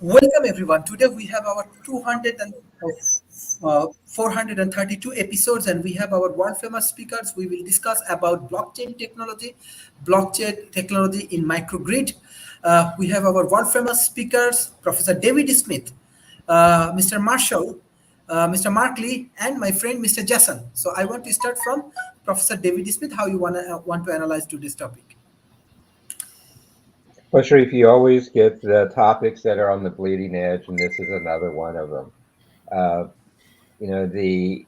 Welcome everyone. Today we have our 432 episodes, and we have our world famous speakers. We will discuss about blockchain technology in microgrid. We have our world famous speakers, Professor David Smith, Mr. Marshall, Mr. Mark Lee, and my friend Mr. Jason. So I want to start from Professor David Smith. How you want to analyze today's topic? Well, Sharif, you always get the topics that are on the bleeding edge, and this is another one of them. Uh, the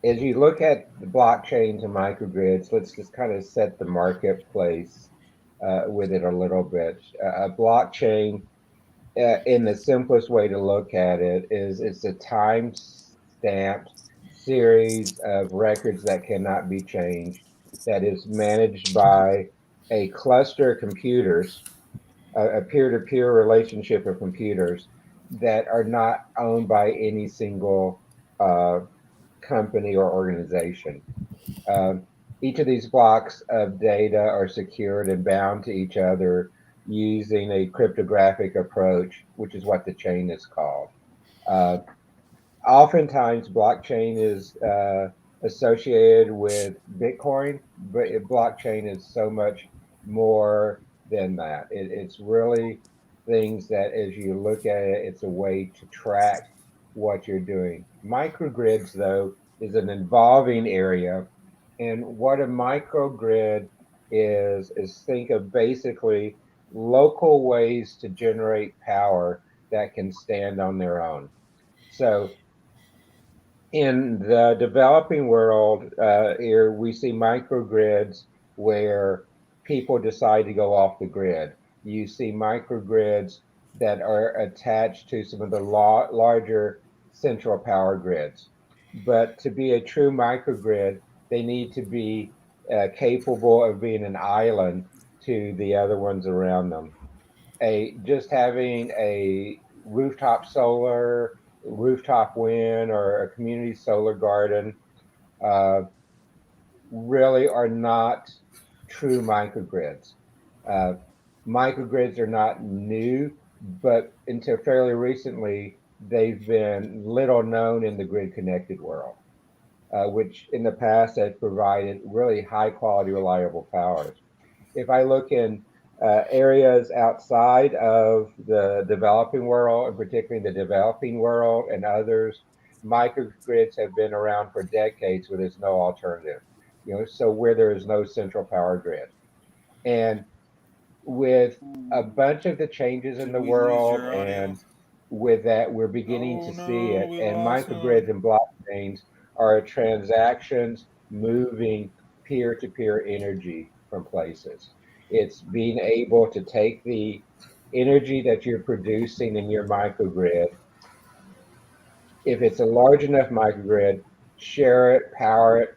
as you look at the blockchains and microgrids, let's just kind of set the marketplace with it a little bit. A blockchain, in the simplest way to look at it, is it's a time-stamped series of records that cannot be changed, that is managed by a cluster of computers, a peer-to-peer relationship of computers that are not owned by any single company or organization. Um, each of these blocks of data are secured and bound to each other using a cryptographic approach, which is what the chain is called. Uh, Oftentimes, blockchain is associated with Bitcoin, but blockchain is so much more than that. It's really things that, as you look at it, it's a way to track what you're doing. Microgrids, though, is an evolving area. And what a microgrid is think of basically local ways to generate power that can stand on their own. So in the developing world, here we see microgrids where people decide to go off the grid. You see microgrids that are attached to some of the larger central power grids. But to be a true microgrid, they need to be capable of being an island to the other ones around them. Just having a rooftop solar, rooftop wind, or a community solar garden uh, really are not true microgrids. Uh, Microgrids are not new, but until fairly recently, they've been little known in the grid connected world, which in the past has provided really high quality, reliable powers. If I look in areas outside of the developing world, and particularly the developing world and others, microgrids have been around for decades where there's no alternative. So where there is no central power grid, and with a bunch of the changes in Did the we lose world, your audio? and with that, we're beginning Oh to see no, it. we And lost him. microgrids and blockchains are transactions moving peer to peer energy from places. It's being able to take the energy that you're producing in your microgrid. If it's a large enough microgrid, share it, power it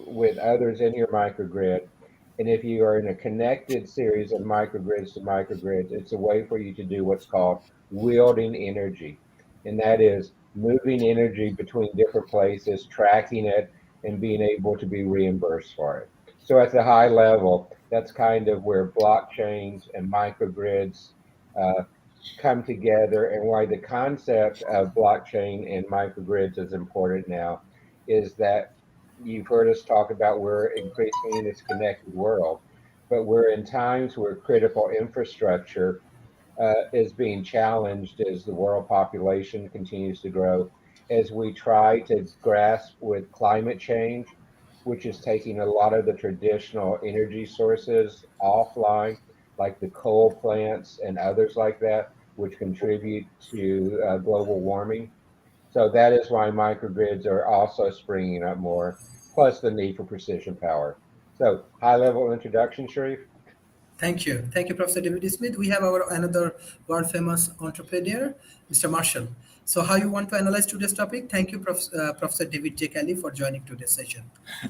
with others in your microgrid. And if you are in a connected series of microgrids to microgrids, it's a way for you to do what's called wielding energy. And that is moving energy between different places, tracking it, and being able to be reimbursed for it. So at the high level, that's kind of where blockchains and microgrids uh, come together, and why the concept of blockchain and microgrids is important now is that you've heard us talk about we're increasingly in this connected world, but we're in times where critical infrastructure is being challenged as the world population continues to grow, as we try to grasp with climate change, which is taking a lot of the traditional energy sources offline, like the coal plants and others like that, which contribute to global warming. So that is why microgrids are also springing up more, plus the need for precision power. So high level introduction, Sharif. Thank you, Professor David Smith. We have our another world famous entrepreneur, Mr. Marshall. So, how you want to analyze today's topic? Thank you, Professor David J. Kelly, for joining today's session.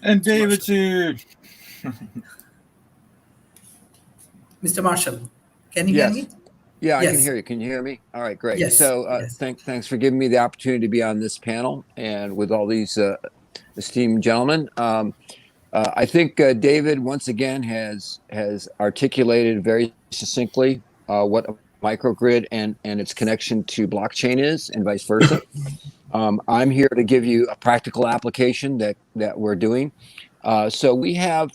And Mr. David's Marshall. here. Mr. Marshall, can you hear me? Yes. Yeah, I can Yes. hear you. Can you hear me? All right, great. Yes. So Yes. thanks for giving me the opportunity to be on this panel and with all these esteemed gentlemen. I think David once again has articulated very succinctly what a microgrid and its connection to blockchain is, and vice versa. I'm here to give you a practical application that we're doing. So we have,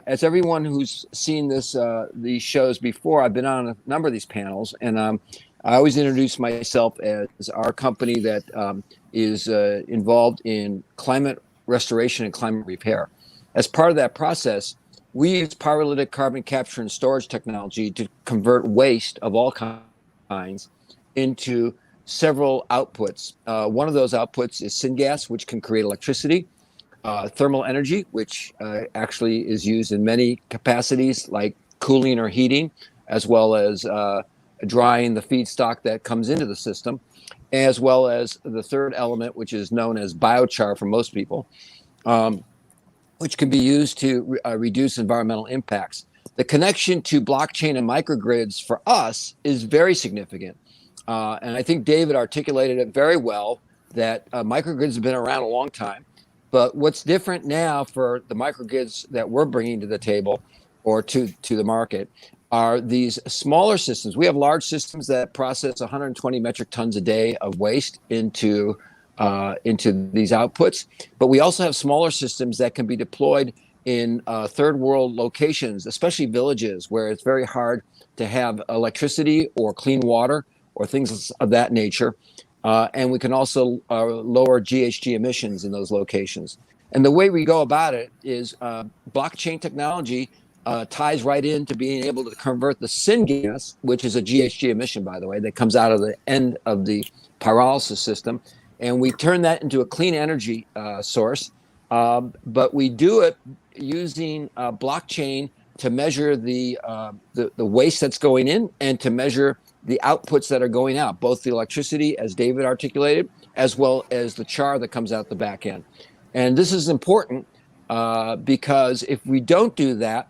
as everyone who's seen these shows before, I've been on a number of these panels, and I always introduce myself as our company that is involved in climate restoration and climate repair. As part of that process, we use pyrolytic carbon capture and storage technology to convert waste of all kinds into several outputs. One of those outputs is syngas, which can create electricity, thermal energy, which actually is used in many capacities like cooling or heating, as well as drying the feedstock that comes into the system, as well as the third element, which is known as biochar for most people, which can be used to reduce environmental impacts. The connection to blockchain and microgrids for us is very significant. And I think David articulated it very well, that microgrids have been around a long time. But what's different now for the microgrids that we're bringing to the table or to the market are these smaller systems. We have large systems that process 120 metric tons a day of waste into these outputs. But we also have smaller systems that can be deployed in third world locations, especially villages where it's very hard to have electricity or clean water or things of that nature. And we can also lower GHG emissions in those locations. And the way we go about it is blockchain technology ties right into being able to convert the syngas, which is a GHG emission, by the way, that comes out of the end of the pyrolysis system. And we turn that into a clean energy source. But we do it using blockchain to measure the waste that's going in and to measure the outputs that are going out, both the electricity, as David articulated, as well as the char that comes out the back end. And this is important because if we don't do that,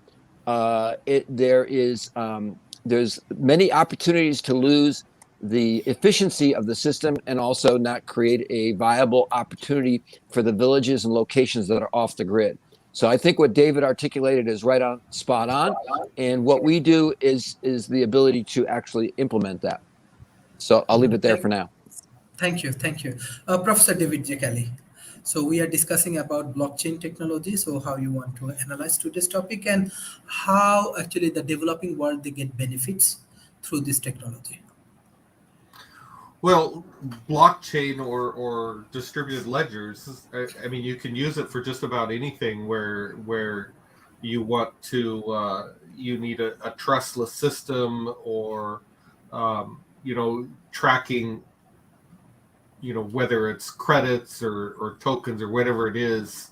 there's many opportunities to lose the efficiency of the system and also not create a viable opportunity for the villages and locations that are off the grid. So I think what David articulated is right on, spot on. And what we do is the ability to actually implement that. So I'll leave it there for now. Thank you. Professor David J. Kelly. So we are discussing about blockchain technology. So how you want to analyze today's topic and how actually the developing world, they get benefits through this technology. Well, blockchain or distributed ledgers, I mean, you can use it for just about anything where you want to, you need a trustless system or, tracking, whether it's credits or tokens or whatever it is,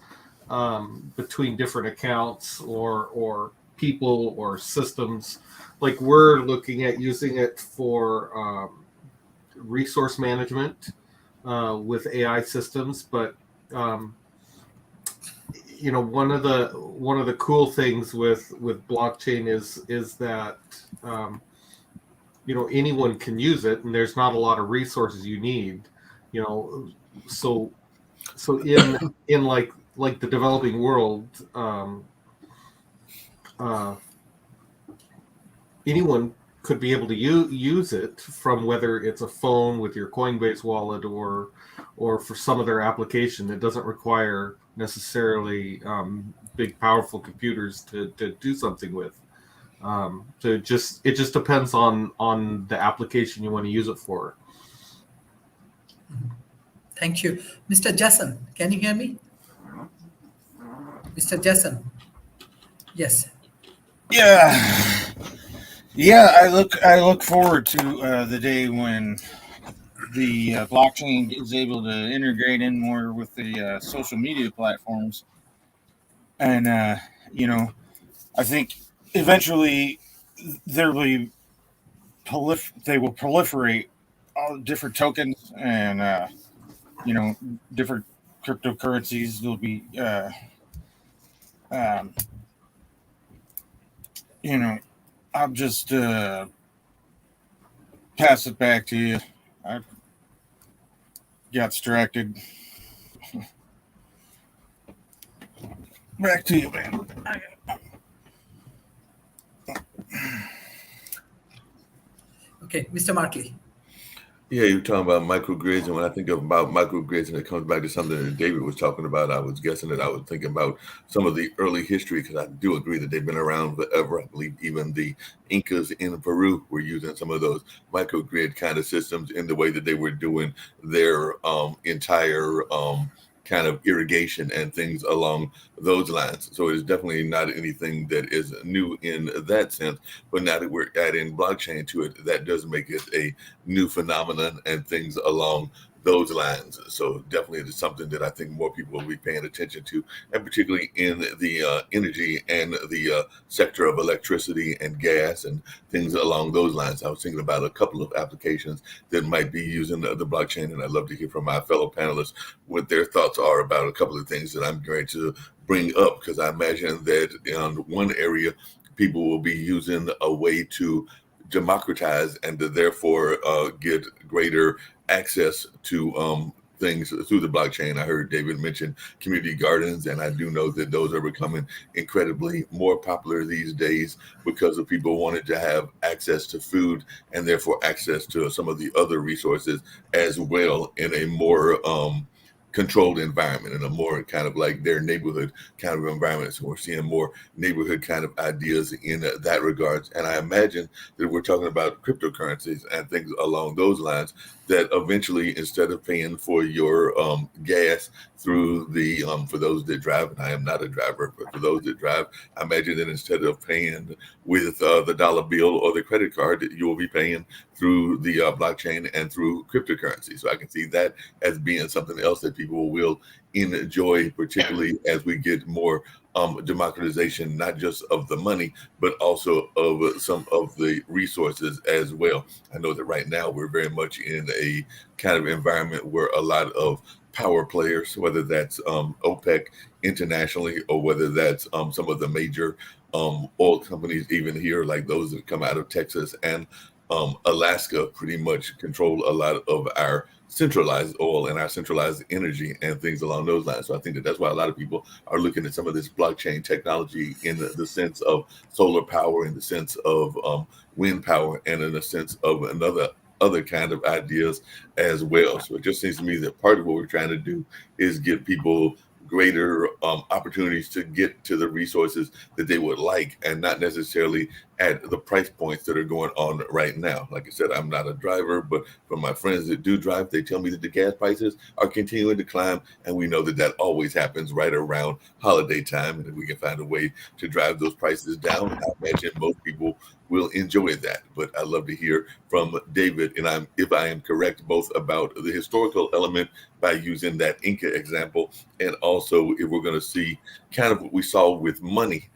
between different accounts or people or systems. Like we're looking at using it for, resource management with AI systems, but one of the cool things with blockchain is that anyone can use it, and there's not a lot of resources you need. So in like the developing world, anyone could be able to use it from whether it's a phone with your Coinbase wallet or for some other application that doesn't require necessarily big powerful computers to do something with. It just depends on the application you want to use it for. Thank you. Mr. Jason, can you hear me? Mr. Jason? Yes. Yeah, I look forward to the day when the blockchain is able to integrate in more with the social media platforms, and I think eventually they will proliferate all different tokens and different cryptocurrencies. There'll be I'll just pass it back to you. I got distracted. Back to you, man. Okay, Mr. Markley. Yeah, you're talking about microgrids, and when I think about microgrids, and it comes back to something that David was talking about, I was guessing that I was thinking about some of the early history, because I do agree that they've been around forever. I believe even the Incas in Peru were using some of those microgrid kind of systems in the way that they were doing their entire kind of irrigation and things along those lines. So it's definitely not anything that is new in that sense. But now that we're adding blockchain to it, that does make it a new phenomenon and things along those lines. So definitely it's something that I think more people will be paying attention to, and particularly in the energy and the sector of electricity and gas and things along those lines. I was thinking about a couple of applications that might be using the blockchain, and I'd love to hear from my fellow panelists what their thoughts are about a couple of things that I'm going to bring up, because I imagine that in one area, people will be using a way to democratize and to therefore get greater access to things through the blockchain. I heard David mention community gardens, and I do know that those are becoming incredibly more popular these days because of people wanting to have access to food and therefore access to some of the other resources as well in a more controlled environment, in a more kind of like their neighborhood kind of environment. So we're seeing more neighborhood kind of ideas in that regards. And I imagine that we're talking about cryptocurrencies and things along those lines, that eventually, instead of paying for your gas through the for those that drive, and I am not a driver, but for those that drive, I imagine that instead of paying with the dollar bill or the credit card, that you will be paying through the blockchain and through cryptocurrency. So I can see that as being something else that people will enjoy, particularly as we get more democratization, not just of the money, but also of some of the resources as well. I know that right now we're very much in a kind of environment where a lot of power players, whether that's OPEC internationally, or whether that's some of the major oil companies, even here, like those that come out of Texas and Alaska, pretty much control a lot of our centralized oil and our centralized energy and things along those lines. So I think that that's why a lot of people are looking at some of this blockchain technology in the sense of solar power, in the sense of wind power, and in the sense of other kind of ideas as well. So it just seems to me that part of what we're trying to do is give people greater opportunities to get to the resources that they would like, and not necessarily at the price points that are going on right now. Like I said, I'm not a driver, but from my friends that do drive, they tell me that the gas prices are continuing to climb, and we know that that always happens right around holiday time. And if we can find a way to drive those prices down, I imagine most people will enjoy that. But I'd love to hear from David, and if I am correct, both about the historical element by using that Inca example, and also if we're going to see kind of what we saw with money,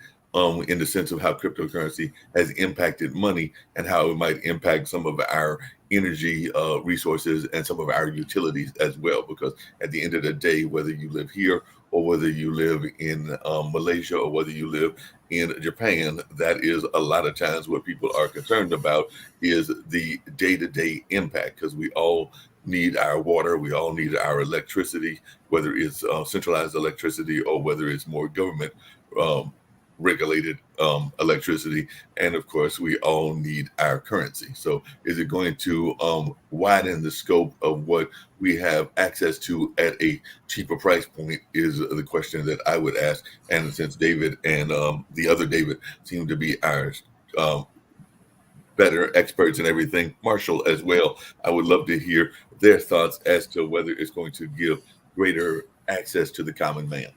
in the sense of how cryptocurrency has impacted money and how it might impact some of our energy resources and some of our utilities as well. Because at the end of the day, whether you live here or whether you live in Malaysia or whether you live in Japan, that is a lot of times what people are concerned about is the day-to-day impact, because we all need our water, we all need our electricity, whether it's centralized electricity or whether it's more government regulated electricity, and of course we all need our currency. So is it going to widen the scope of what we have access to at a cheaper price point, is the question that I would ask. And since David and the other David seem to be our better experts in everything, Marshall as well, I would love to hear their thoughts as to whether it's going to give greater access to the common man.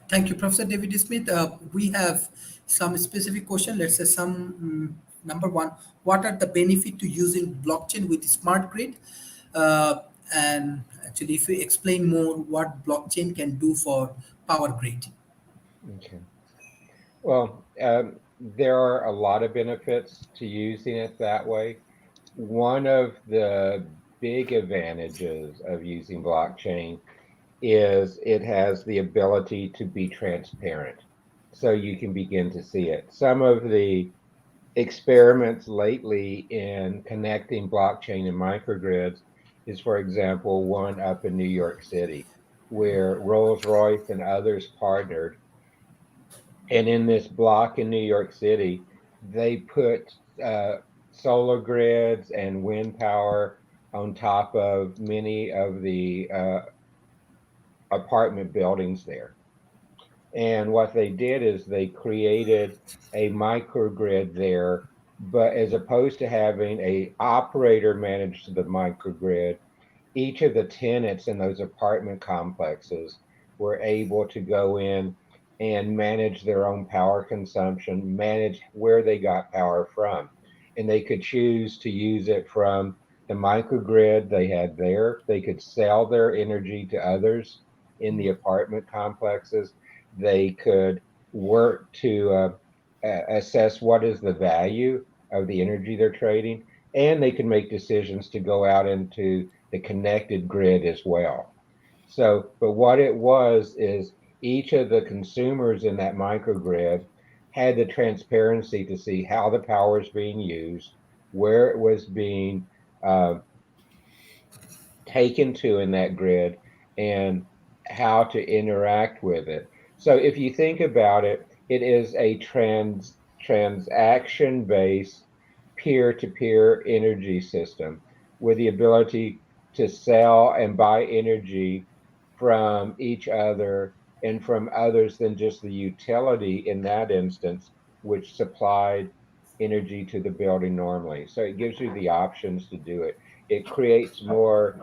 Thank you, Professor David Smith. We have some specific question. Let's say some number one, what are the benefit to using blockchain with smart grid? And actually, if we explain more what blockchain can do for power grid. Okay. Well, there are a lot of benefits to using it that way. One of the big advantages of using blockchain is it has the ability to be transparent, so you can begin to see it. Some of the experiments lately in connecting blockchain and microgrids is, for example, one up in New York City, where Rolls-Royce and others partnered. And in this block in New York City, they put solar grids and wind power on top of many of the apartment buildings there. And what they did is they created a microgrid there, but as opposed to having a operator manage the microgrid, each of the tenants in those apartment complexes were able to go in and manage their own power consumption, manage where they got power from. And they could choose to use it from the microgrid they had there. They could sell their energy to others in the apartment complexes. They could work to assess what is the value of the energy they're trading, and they can make decisions to go out into the connected grid as well. So, but what it was is each of the consumers in that microgrid had the transparency to see how the power is being used, where it was being taken to in that grid, and how to interact with it. So if you think about it, it is a transaction-based peer-to-peer energy system with the ability to sell and buy energy from each other and from others than just the utility in that instance, which supplied energy to the building normally. So it gives you the options to do it. It creates more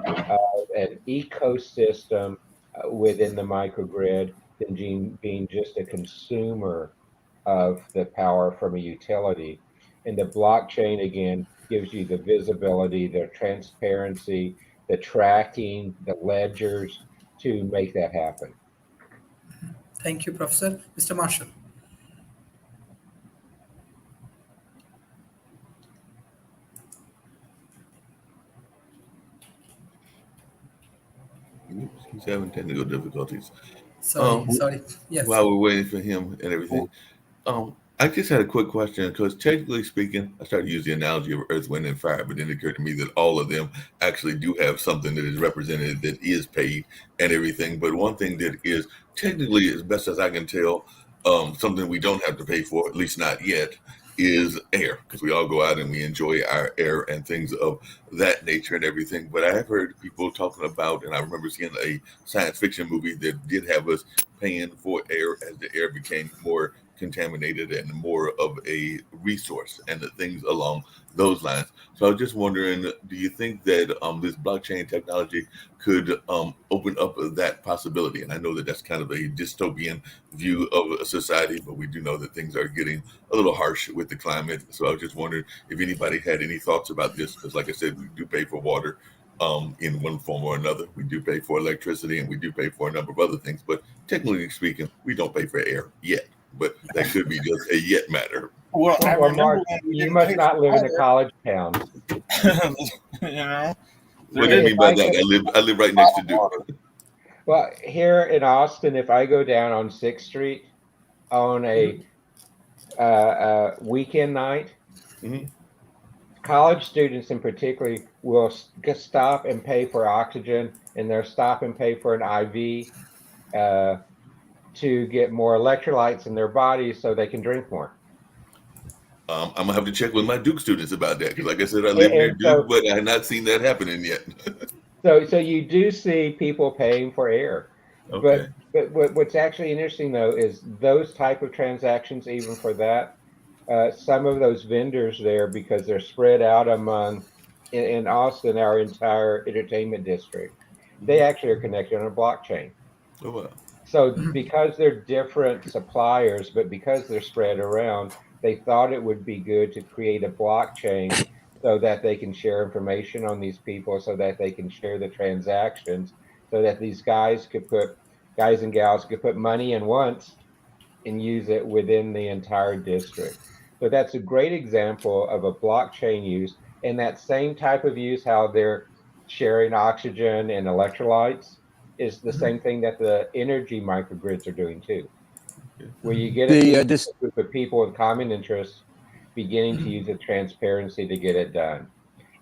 an ecosystem within the microgrid than being just a consumer of the power from a utility. And the blockchain, again, gives you the visibility, the transparency, the tracking, the ledgers to make that happen. Thank you, Professor. Mr. Marshall. He's having technical difficulties. Sorry. Yes. While we're waiting for him and everything, I just had a quick question because technically speaking, I started to use the analogy of earth, wind, and fire, but then it occurred to me that all of them actually do have something that is represented that is paid and everything. But one thing that is technically, as best as I can tell, something we don't have to pay for, at least not yet, is air, because we all go out and we enjoy our air and things of that nature and everything. But I have heard people talking about, and I remember seeing a science fiction movie that did have us paying for air as the air became more contaminated and more of a resource and the things along those lines. So I was just wondering, do you think that this blockchain technology could open up that possibility? And I know that that's kind of a dystopian view of a society, but we do know that things are getting a little harsh with the climate. So I was just wondering if anybody had any thoughts about this, because like I said, we do pay for water in one form or another. We do pay for electricity and we do pay for a number of other things, but technically speaking, we don't pay for air yet. But that could be just a yet matter. Well, I Well, remember Mark, when we you didn't must pay not for live in a water. college town. You know, What do you mean by that? I live right next to Duke. Well, here in Austin, if I go down on 6th Street on a weekend night, college students in particular will stop and pay for oxygen, and they'll stop and pay for an IV to get more electrolytes in their bodies so they can drink more. I'm gonna have to check with my Duke students about that because, like I said, I live near Duke, but I have not seen that happening yet. So you do see people paying for air, Okay. but what's actually interesting though is those type of transactions. Even for that, some of those vendors there, because they're spread out among in Austin, our entire entertainment district, they actually are connected on a blockchain. Oh, wow. So because they're different suppliers, but because they're spread around, they thought it would be good to create a blockchain so that they can share information on these people, so that they can share the transactions, so that these guys and gals could put money in once and use it within the entire district. So that's a great example of a blockchain use, and that same type of use, how they're sharing oxygen and electrolytes, is the same thing that the energy microgrids are doing too, where you get a group of people with common interests beginning to use the transparency to get it done.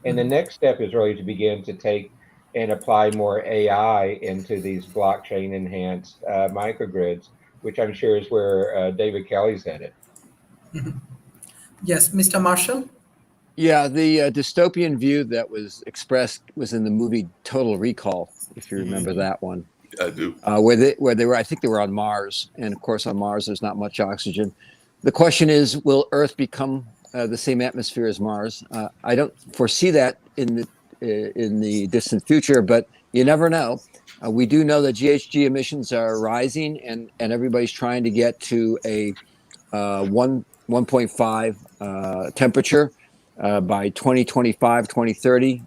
And the next step is really to begin to take and apply more AI into these blockchain enhanced microgrids, which I'm sure is where David Kelly's headed. Yes, Mr. Marshall. Yeah, the dystopian view that was expressed was in the movie Total Recall, if you remember that one, I do. where they were. I think they were on Mars, and of course on Mars there's not much oxygen. The question is, will Earth become the same atmosphere as Mars? I don't foresee that in the distant future, but you never know. We do know that GHG emissions are rising, and everybody's trying to get to a 1.5 temperature by 2025, 2030,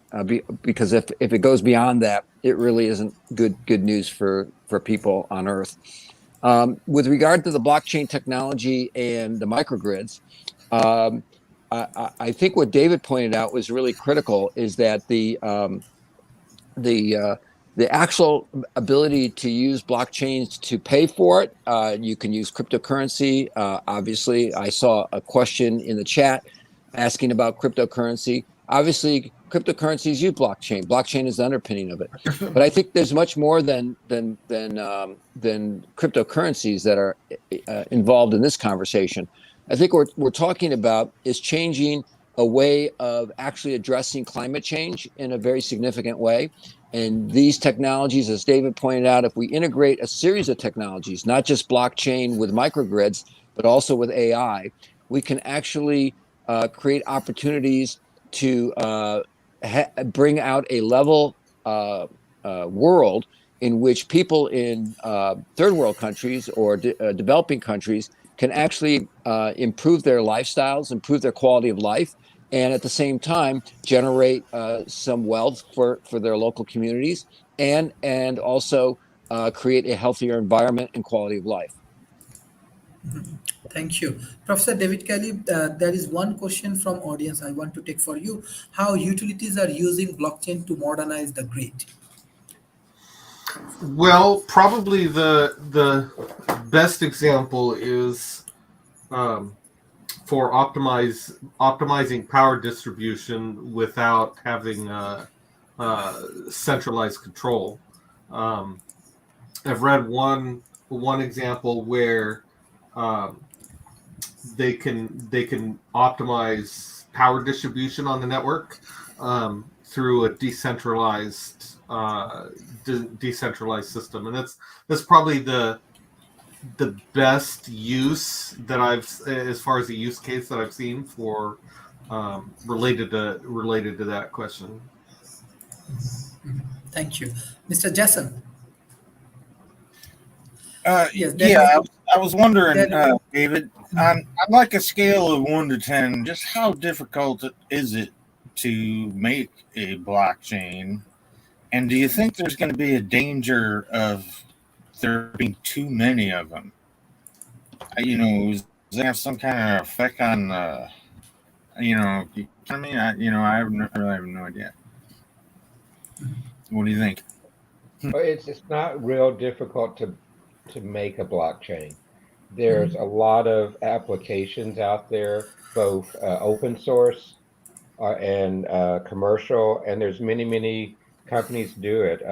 because if it goes beyond that, it really isn't good news for people on Earth. With regard to the blockchain technology and the microgrids, I think what David pointed out was really critical is that the actual ability to use blockchains to pay for it. You can use cryptocurrency. Obviously, I saw a question in the chat asking about cryptocurrency. Obviously, cryptocurrencies use blockchain. Blockchain is the underpinning of it. But I think there's much more than cryptocurrencies that are involved in this conversation. I think what we're talking about is changing a way of actually addressing climate change in a very significant way. And these technologies, as David pointed out, if we integrate a series of technologies, not just blockchain with microgrids, but also with AI, we can actually create opportunities to bring out a level world in which people in third world countries or developing countries can actually improve their lifestyles, improve their quality of life, and at the same time generate some wealth for their local communities, and also create a healthier environment and quality of life. Thank you. Professor David Kelly, there is one question from audience I want to take for you. How utilities are using blockchain to modernize the grid? Well, probably the best example is for optimizing power distribution without having centralized control. I've read one example where they can optimize power distribution on the network through a decentralized system, and that's probably the best use that as far as the use case that I've seen for related to that question. Thank you. Mr. Jason. Yes, I was wondering, David, on like a scale of 1 to 10, just how difficult is it to make a blockchain? And do you think there's going to be a danger of there being too many of them? Does that have some kind of effect on, I really have no idea. What do you think? Well, it's not real difficult to make a blockchain. There's a lot of applications out there, both open source and commercial, and there's many companies do it.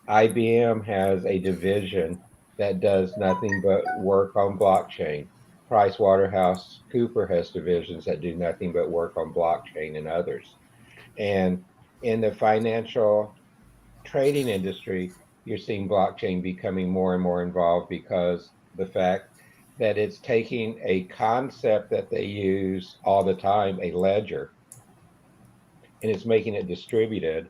IBM has a division that does nothing but work on blockchain. PricewaterhouseCoopers has divisions that do nothing but work on blockchain, and others. And in the financial trading industry, you're seeing blockchain becoming more and more involved because the fact that it's taking a concept that they use all the time, a ledger, and it's making it distributed,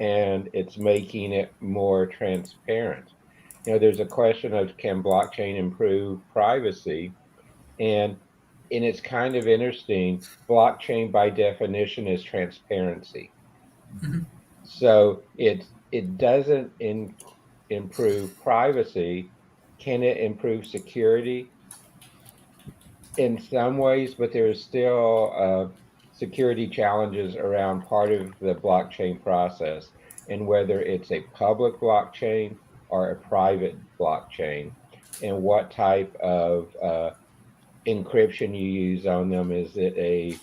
and it's making it more transparent. There's a question of, can blockchain improve privacy? And it's kind of interesting. Blockchain by definition is transparency. So it doesn't improve privacy. Can it improve security? In some ways, but there's still security challenges around part of the blockchain process, and whether it's a public blockchain or a private blockchain, and what type of encryption you use on them. Is it a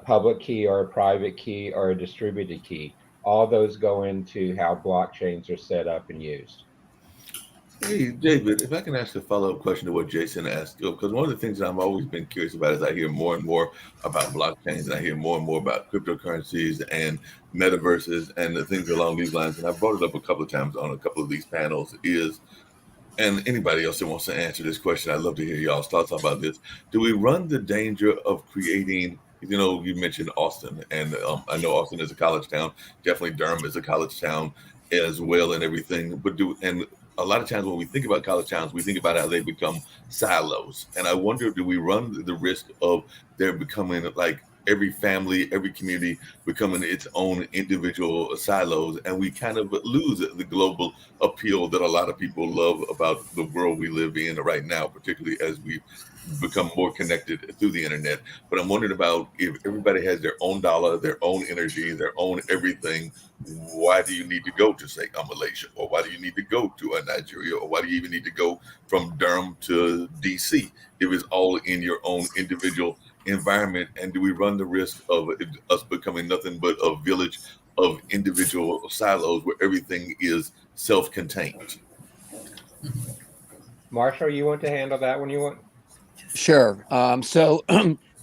public key or a private key or a distributed key? All those go into how blockchains are set up and used. Hey, David, if I can ask a follow-up question to what Jason asked, because one of the things that I've always been curious about is I hear more and more about blockchains, and I hear more and more about cryptocurrencies and metaverses and the things along these lines. And I brought it up a couple of times on a couple of these panels. And anybody else that wants to answer this question, I'd love to hear y'all's thoughts about this. Do we run the danger of creating? You mentioned Austin, and I know Austin is a college town. Definitely Durham is a college town as well, and everything. And a lot of times when we think about college towns, we think about how they become silos. And I wonder, do we run the risk of there becoming like every family, every community becoming its own individual silos, and we kind of lose the global appeal that a lot of people love about the world we live in right now, particularly as we become more connected through the internet. But I'm wondering about if everybody has their own dollar, their own energy, their own everything. Why do you need to go to, say, Malaysia? Or why do you need to go to Nigeria? Or why do you even need to go from Durham to DC if it's all in your own individual environment? And do we run the risk of us becoming nothing but a village of individual silos where everything is self-contained? Marshall, you want to handle that one? You want? Sure. So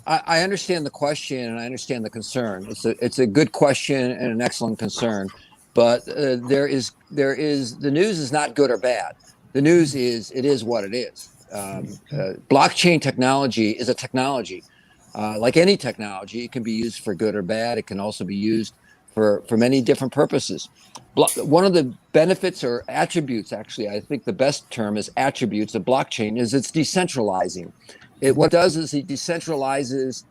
I understand the question and I understand the concern. It's a good question and an excellent concern, but there is the news is not good or bad. The news is it is what it is. Blockchain technology is a technology. Like any technology, it can be used for good or bad. It can also be used for many different purposes. One of the benefits or attributes, actually, I think the best term is attributes of blockchain, is it's decentralizing. What it does is it decentralizes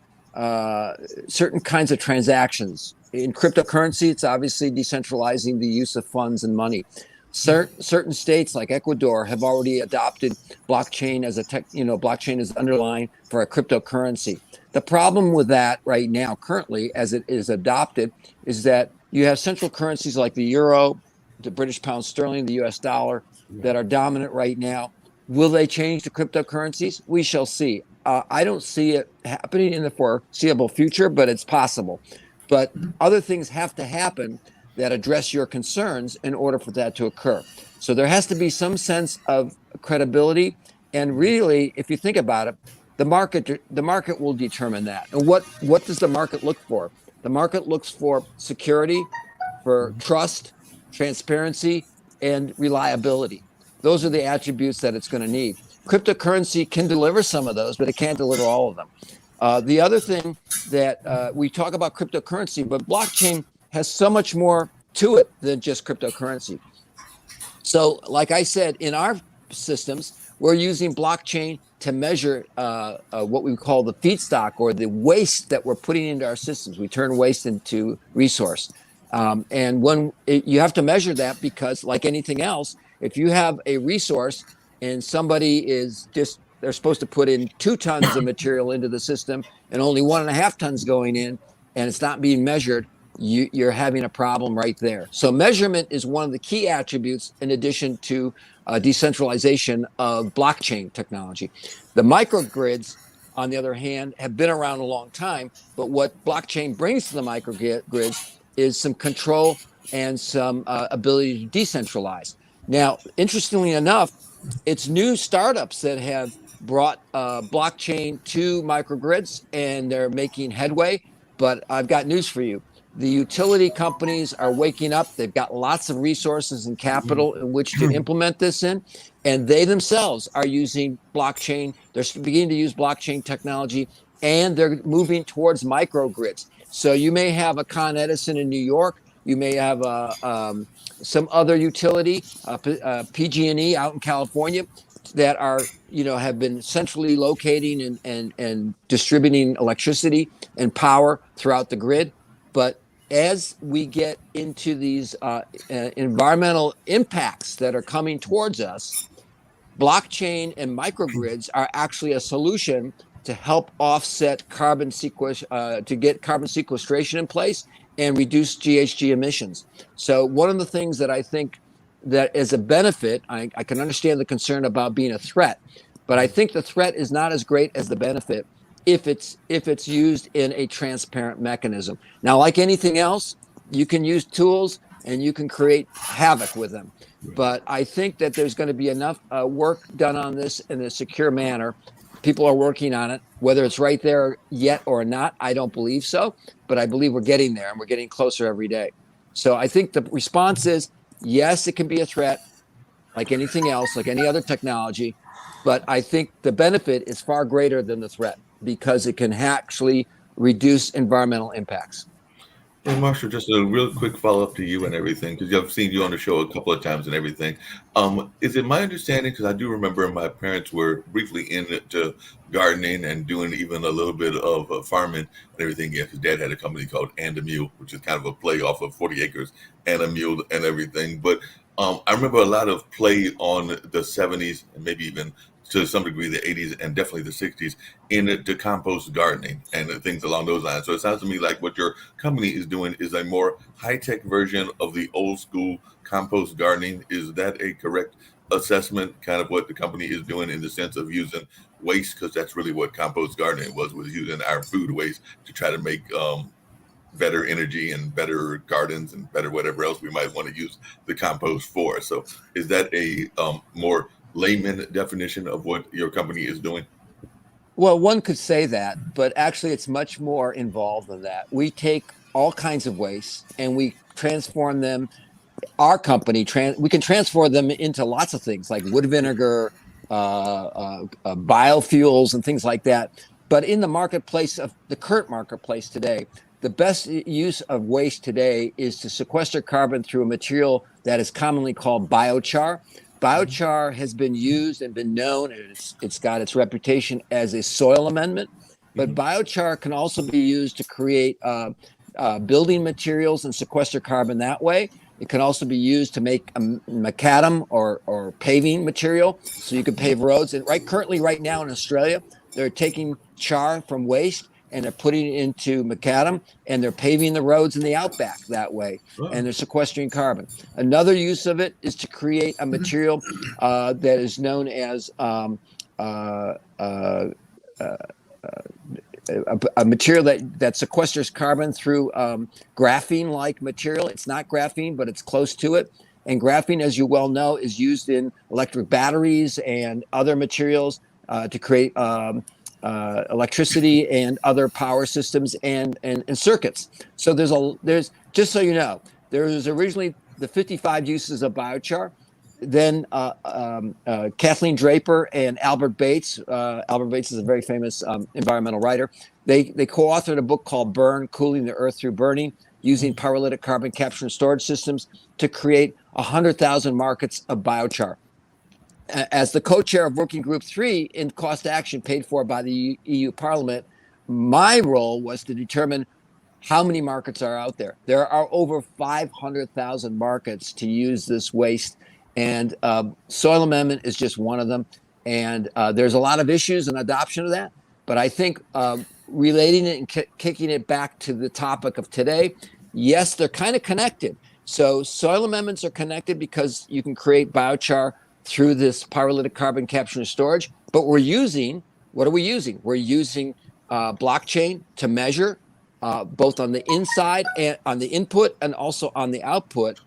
certain kinds of transactions. In cryptocurrency, it's obviously decentralizing the use of funds and money. Certain states like Ecuador have already adopted blockchain as blockchain as underlying for a cryptocurrency. The problem with that right now, currently, as it is adopted, is that you have central currencies like the euro, the British pound sterling, the US dollar that are dominant right now. Will they change to cryptocurrencies? We shall see. I don't see it happening in the foreseeable future, but it's possible. But other things have to happen that address your concerns in order for that to occur. So there has to be some sense of credibility. And really, if you think about it, the market will determine that. And what does the market look for? The market looks for security, for trust, transparency, and reliability. Those are the attributes that it's going to need. Cryptocurrency can deliver some of those, but it can't deliver all of them. The other thing that we talk about cryptocurrency, but blockchain has so much more to it than just cryptocurrency. So, like I said, in our systems, we're using blockchain to measure what we call the feedstock or the waste that we're putting into our systems. We turn waste into resource. And you have to measure that because, like anything else, if you have a resource and somebody they're supposed to put in 2 tons of material into the system and only 1.5 tons going in, and it's not being measured, you're having a problem right there. So measurement is one of the key attributes in addition to decentralization of blockchain technology. The microgrids, on the other hand, have been around a long time, but what blockchain brings to the microgrids is some control and some ability to decentralize. Now, interestingly enough, it's new startups that have brought blockchain to microgrids, and they're making headway. But I've got news for you. The utility companies are waking up. They've got lots of resources and capital in which to implement this in, and they themselves are using blockchain. They're beginning to use blockchain technology, and they're moving towards microgrids. So you may have a Con Edison in New York. You may have some other utility, PG&E out in California, that are have been centrally locating and distributing electricity and power throughout the grid. But as we get into these environmental impacts that are coming towards us, blockchain and microgrids are actually a solution to help offset to get carbon sequestration in place and reduce GHG emissions. So one of the things that I think that is a benefit, I can understand the concern about being a threat, but I think the threat is not as great as the benefit if it's used in a transparent mechanism. Now, like anything else, you can use tools and you can create havoc with them. But I think that there's going to be enough work done on this in a secure manner. People are working on it. Whether it's right there yet or not, I don't believe so. But I believe we're getting there, and we're getting closer every day. So I think the response is, yes, it can be a threat like anything else, like any other technology. But I think the benefit is far greater than the threat because it can actually reduce environmental impacts. Hey, Marshall, just a real quick follow-up to you and everything, because I've seen you on the show a couple of times and everything. Is it my understanding, because I do remember my parents were briefly into gardening and doing even a little bit of farming and everything. Yeah, because Dad had a company called And a Mule, which is kind of a play off of 40 Acres and a Mule and everything. But I remember a lot of play on the 70s and maybe even to some degree the 80s and definitely the 60s in the compost gardening and things along those lines. So it sounds to me like what your company is doing is a more high-tech version of the old school compost gardening. Is that a correct assessment, kind of what the company is doing in the sense of using waste? Because that's really what compost gardening was using our food waste to try to make better energy and better gardens and better whatever else we might want to use the compost for. So is that a more layman definition of what your company is doing? Well, one could say that, but actually it's much more involved than that. We take all kinds of waste and we transform them. Our company, we can transform them into lots of things like wood vinegar, biofuels, and things like that. But in the marketplace of the current marketplace today, the best use of waste today is to sequester carbon through a material that is commonly called biochar. Biochar has been used and been known, and it's got its reputation as a soil amendment. But biochar can also be used to create building materials and sequester carbon that way. It can also be used to make a macadam or paving material, so you can pave roads. And currently, right now in Australia, they're taking char from waste and they're putting it into macadam, and they're paving the roads in the outback that way, and they're sequestering carbon. Another use of it is to create a material that is known as a material that sequesters carbon through graphene-like material. It's not graphene, but it's close to it. And graphene, as you well know, is used in electric batteries and other materials to create electricity and other power systems and circuits. So there's just so you know, there was originally the 55 uses of biochar. Then Kathleen Draper and Albert Bates. Albert Bates is a very famous environmental writer. They co-authored a book called Burn, Cooling the Earth Through Burning, using pyrolytic carbon capture and storage systems to create 100,000 markets of biochar. As the co-chair of Working Group 3 in Cost Action paid for by the EU Parliament, my role was to determine how many markets are out there. There are over 500,000 markets to use this waste, and soil amendment is just one of them. And there's a lot of issues in adoption of that. But I think relating it and kicking it back to the topic of today, yes, they're kind of connected. So soil amendments are connected because you can create biochar through this pyrolytic carbon capture and storage. But what are we using? We're using blockchain to measure both on the inside and on the input and also on the output,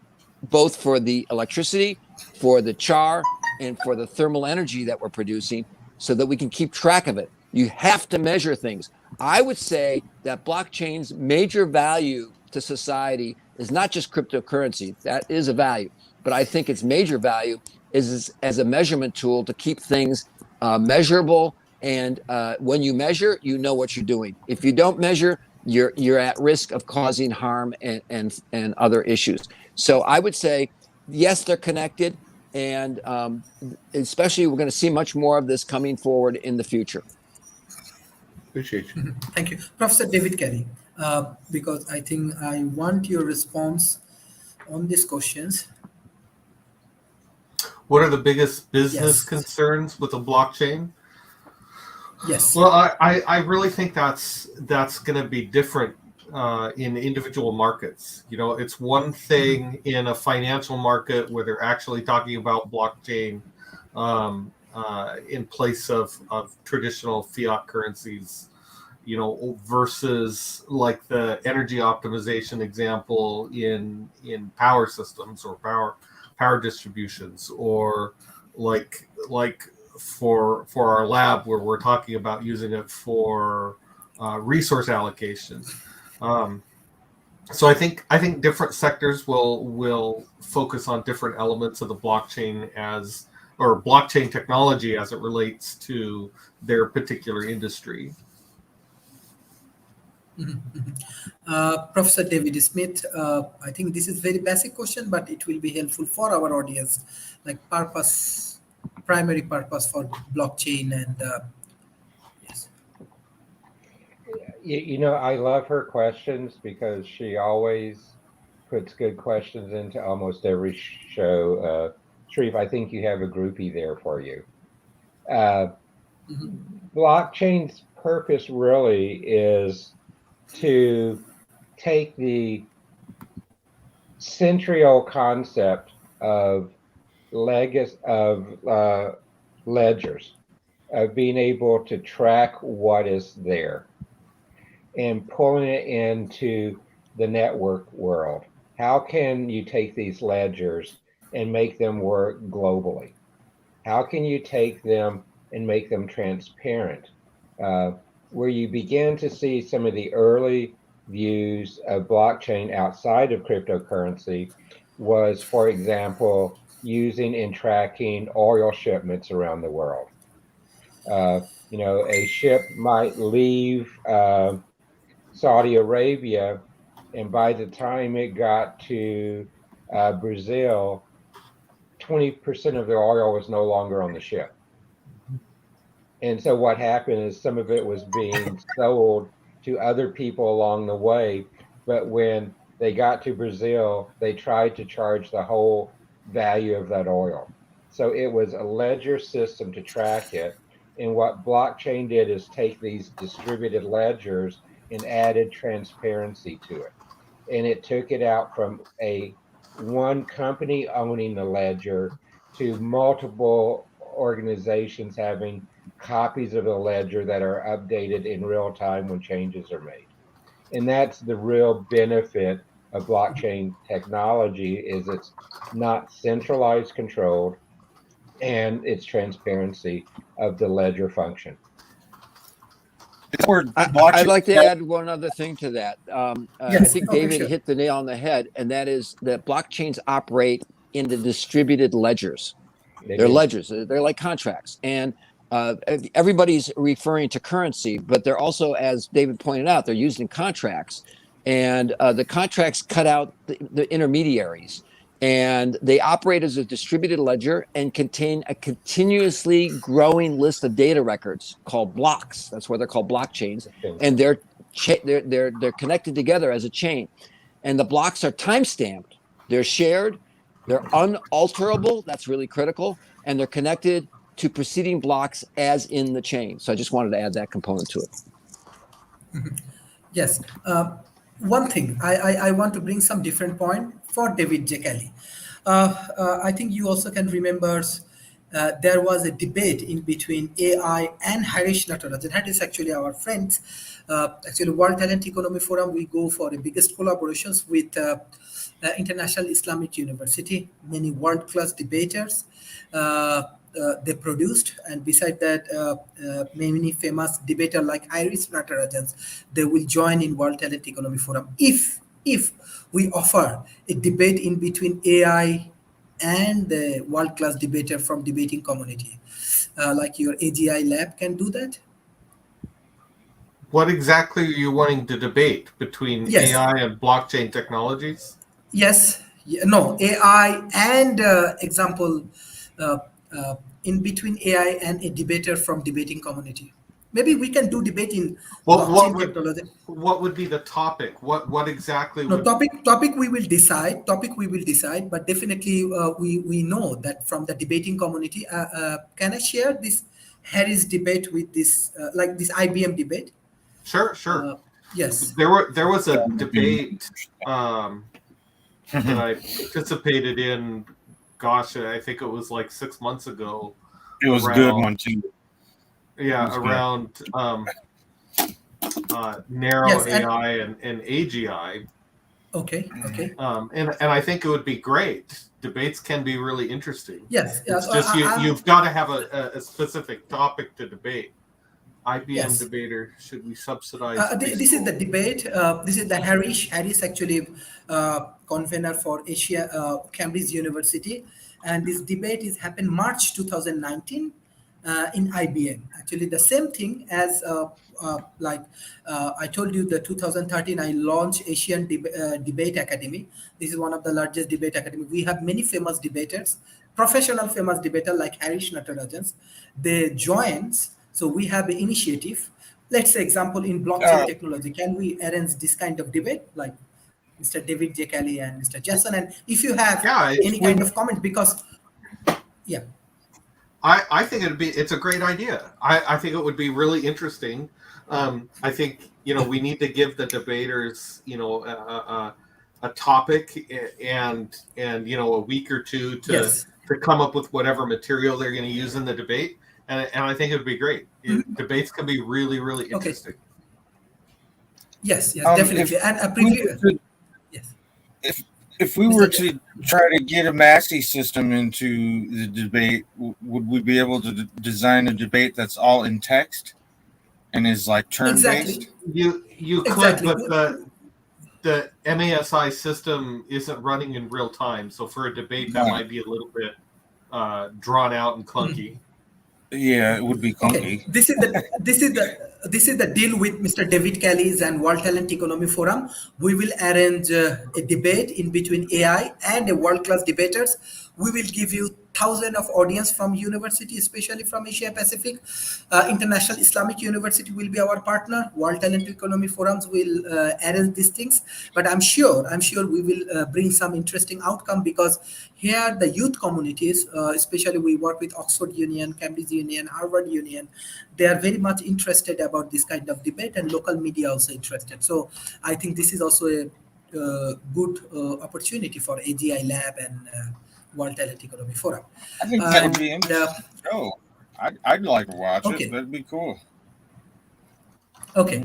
both for the electricity, for the char, and for the thermal energy that we're producing, so that we can keep track of it. You have to measure things. I would say that blockchain's major value to society is not just cryptocurrency. That is a value. But I think its major value is as a measurement tool to keep things measurable. And when you measure, you know what you're doing. If you don't measure, you're at risk of causing harm and other issues. So I would say, yes, they're connected. And especially we're going to see much more of this coming forward in the future. Appreciate you. Thank you. Professor David Kelly, because I think I want your response on these questions. What are the biggest business Yes. concerns with the blockchain? Yes. Well, I really think that's going to be different in individual markets. You know, it's one thing in a financial market where they're actually talking about blockchain in place of traditional fiat currencies. versus like the energy optimization example in power systems or power distributions, or like for our lab where we're talking about using it for resource allocation. So I think different sectors will focus on different elements of the blockchain or blockchain technology as it relates to their particular industry. Professor David Smith, I think this is very basic question, but it will be helpful for our audience, like primary purpose for blockchain and yes. I love her questions because she always puts good questions into almost every show. Sharif, I think you have a groupie there for you. Blockchain's purpose really is to take the central concept of ledgers, of being able to track what is there, and pulling it into the network world. How can you take these ledgers and make them work globally? How can you take them and make them transparent? Where you begin to see some of the early views of blockchain outside of cryptocurrency was, for example, using and tracking oil shipments around the world. A ship might leave Saudi Arabia, and by the time it got to Brazil, 20% of the oil was no longer on the ship. And so what happened is some of it was being sold to other people along the way. But when they got to Brazil, they tried to charge the whole value of that oil. So it was a ledger system to track it. And what blockchain did is take these distributed ledgers and added transparency to it. And it took it out from one company owning the ledger to multiple organizations having copies of the ledger that are updated in real time when changes are made. And that's the real benefit of blockchain technology, is it's not centralized controlled, and it's transparency of the ledger function. I'd like to add one other thing to that. Yes. I think David hit the nail on the head, and that is that blockchains operate in the distributed ledgers. They're ledgers. They're like contracts. And everybody's referring to currency, but they're also, as David pointed out, they're used in contracts. And the contracts cut out the intermediaries. And they operate as a distributed ledger and contain a continuously growing list of data records called blocks. That's why they're called blockchains. And they're connected together as a chain. And the blocks are time-stamped. They're shared. They're unalterable. That's really critical. And they're connected to preceding blocks as in the chain. So I just wanted to add that component to it. Yes. One thing, I want to bring some different point for David J. Kelly. I think you also can remember there was a debate in between AI and Harish Natarajan. That is actually our friends. Actually, World Talent Economy Forum, we go for the biggest collaborations with International Islamic University, many world-class debaters. They produced, and beside that, many famous debater like Harish Natarajan, they will join in World Talent Economy Forum. If we offer a debate in between AI and the world-class debater from debating community, like your AGI lab can do that. What exactly are you wanting to debate between AI and blockchain technologies? Yes. No, AI and example in between AI and a debater from debating community. Maybe we can do debate in blockchain technology. What would be the topic? What exactly? No, topic we will decide. But definitely we know that from the debating community. Can I share this Harris debate with this like this IBM debate? Sure. Yes. There was a debate that I participated in. Gosh, I think it was like 6 months ago. It was a good one too. Yeah, around narrow Yes, and AI and AGI. okay. And I think it would be great. Debates can be really interesting. Yes, It's just you've got to have a specific topic to debate. IBM yes. debater, should we subsidize This is the preschool? debate. This is the Harris actually convener for Asia, Cambridge University, and this debate is happened March 2019 in IBM. Actually, the same thing as I told you, the 2013 I launched Asian Debate Academy. This is one of the largest debate academy. We have many famous debaters, professional famous debater like Harish Natarajan. They joins. So we have an initiative. Let's say example in blockchain Uh, technology. Can we arrange this kind of debate like Mr. David J. Kelly and Mr. Jason? And if you have Yeah, any kind of comment, because yeah, I think it's a great idea. I think it would be really interesting. I think we need to give the debaters a topic and a week or two to yes, come up with whatever material they're going to use in the debate, and I think it would be great. Debates can be really, really okay, interesting. yes, if definitely. And a we preview, were to, yes, if we were to try to get a Massey system into the debate, would we be able to design a debate that's all in text and is like turn based? exactly, You could, exactly. but the MASI system isn't running in real time, so for a debate that might be a little bit drawn out and clunky. Yeah, it would be Okay, clunky. this is the deal with Mr. David Kelly's and World Talent Economy Forum. We will arrange a debate in between AI and a world-class debaters. We will give you thousands of audience from university, especially from Asia Pacific. International Islamic University will be our partner. World Talent Economy Forums will arrange these things. But I'm sure we will bring some interesting outcome, because here the youth communities, especially we work with Oxford Union, Cambridge Union, Harvard Union, they are very much interested about this kind of debate, and local media also interested. So I think this is also a good opportunity for AGI Lab and World Talent Economy Forum. I think that would be And interesting. Oh, I'd like to watch okay. it. That'd be cool. Okay.